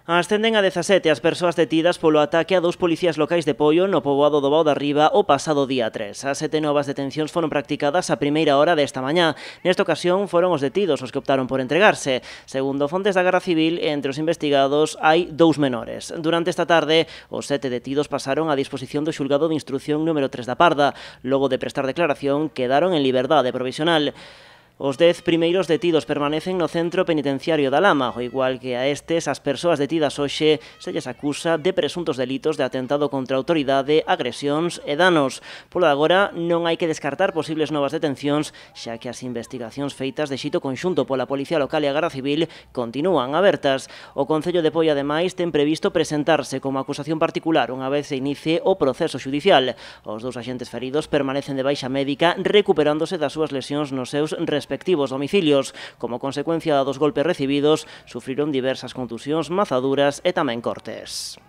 Ascenden a 17 as persoas detidas polo ataque a dous policías locais de Poio no poboado do Bao da Riba o pasado día 3. As 7 novas detencións foron practicadas a primeira hora desta mañá. Nesta ocasión foron os detidos os que optaron por entregarse. Segundo fontes da Garda Civil, entre os investigados hai 2 menores. Durante esta tarde, os 7 detidos pasaron a disposición do xulgado de instrucción número 3 da Parda. Logo de prestar declaración, quedaron en liberdade provisional. Os 10 primeiros detidos permanecen no centro penitenciario da Lama, ao igual que a estes, as persoas detidas hoxe se lles acusa de presuntos delitos de atentado contra a autoridade, agresións e danos. Polo agora, non hai que descartar posibles novas detencións, xa que as investigacións feitas de xito conxunto pola Policía Local e a Garda Civil continúan abertas. O Concello de Poio, ademais, ten previsto presentarse como acusación particular unha vez se inicie o proceso xudicial. Os 2 axentes feridos permanecen de baixa médica recuperándose das súas lesións nos seus respectivos domicilios. Como consecuencia dos golpes recibidos, sufriron diversas contusións, mazaduras e tamén cortes.